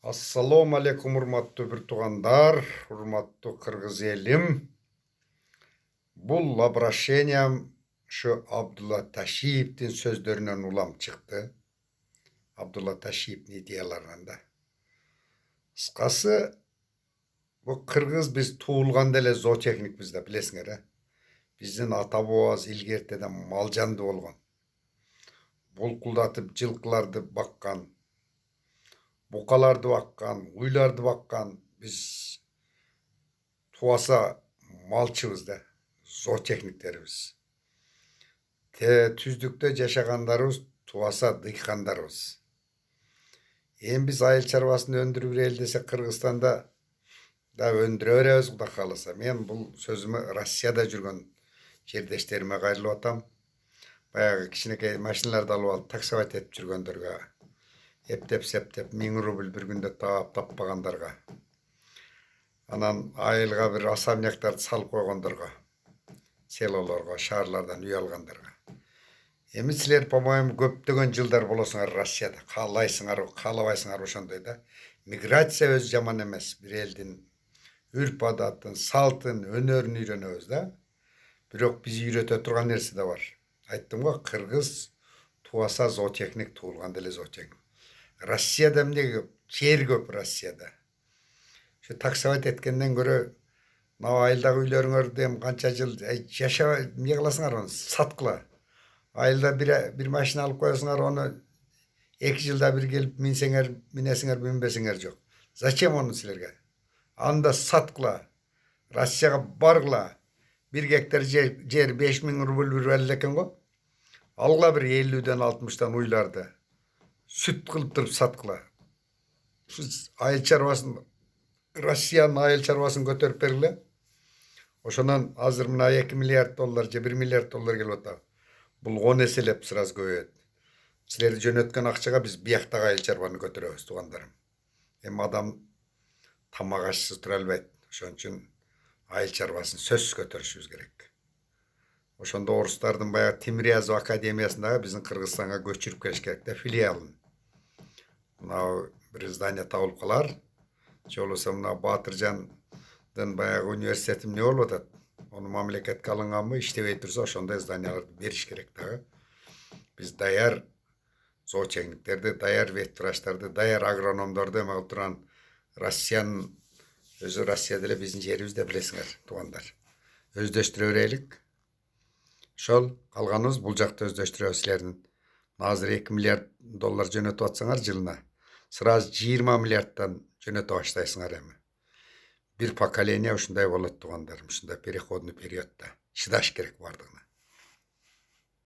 Assalamu alaikum урматтуу bir тугандар, урматтуу кыргыз элим. Бул обращениям şu Абдулла Ташиевдин сөздөрүнөн улам чыкты. Абдулла Ташиевдин идеяларынан да. Кыскасы, bu кыргыз биз туулганда эле зоотехникпиз да, билесиңер, э? Биздин ата бабабыз илгертеден малжанды болгон. Булкулдатып жылкыларды баккан, букаларды баккан, уйларды баккан. Биз туаса малчыбыз да, зоотехниктерибиз. Түздүктө жашагандарыбыз туаса дыйкандарыбыз. Эми биз айыл чарбасын өндүрүп берели десек, Кыргызстанда да өндүрө беребиз, Кудай кааласа. Мен бул сөзүмө Россияда жүргөн жердештериме кайрылып атам. Баягы кичинекей машиналарды алып алып таксовать этип жүргөндөргө, эптеп-септеп 1000 рубль bir күндө таап таппагандарга, анан айылга bir особняктарды салып койгондорго, селолорго, шаарлардан үй алгандарга. Эми силер, по-моему, көптөгөн жылдар болосуңар Россияда. Каалайсыңарбы, каалабайсыңарбы ошондой да. Миграция өз жаман эмес. Bir элдин үрп адатын, салтын, өнөрүн үйрөнөбүз да. Бирок биз үйрөтө турган нерсе да бар. Айттым го, кыргыз туаса зоотехник, туулганда эле зоотехник. Россияда эмне көп? Жер көп Россияда. Şu таксовать эткенден көрө, мына айылдагы үйлөрүңөрдү эми канча жыл жашабай эмне кыласыңар, аны саткыла. Айылда bir машина алып коесуңар, onu 2 жылда bir келип минесиңер, минбесиңер жок. Зачем onu силерге? Анда саткыла. Россияга баргыла. 1 гектар жер 5000 рубль bir берилет экен го. Алгыла bir 50'den 60'dan уйларды. Süt кылып туруп саткыла. Siz айыл чарбасын, Россиянын айыл чарбасын көтөрүп бергиле. Ошонон азыр мына 2 миллиард доллар же 1 миллиард доллар келип атат. Бул 10 эселеп сразу көбөйөт. Силерди жөнөткөн акчага биз бияктагы айыл чарбаны көтөрөбүз, тугандарым. Эми адам тамак ашсыз тура албайт. Ошон үчүн айыл чарбасын сөзсүз көтөрүшүбүз керек. Ошондо орустардын баягы Тимирязев академиясындагы биздин Кыргызстанга көчүрүп келиш керек да, филиалын. Мына bir здание табылып калар. Же болбосо мына Батыржандын баягы университети эмне болуп атат? Onu мамлекетке алынганбы, иштебей турса, ошондой зданияларды бериш керек дагы. Биз даяр зоотехниктерди, даяр ветврачтарды, даяр агрономдорду эме кылып турган Россиянын өзү, Россияда эле биздин жерибиз да, билесиңер, туугандар. Өздөштүрө берелик. Ошол калганыбыз бул жакта өздөштүрөбүз силердин. Азыр 2 миллиард доллар жөнөтүп атсаңар жылына, сразу 20 миллиардтан жөнөтө баштайсыңар эми. Bir поколение ушундай болот, тугандарым, ушундай переходный периодда. Шыдаш керек бардыгына.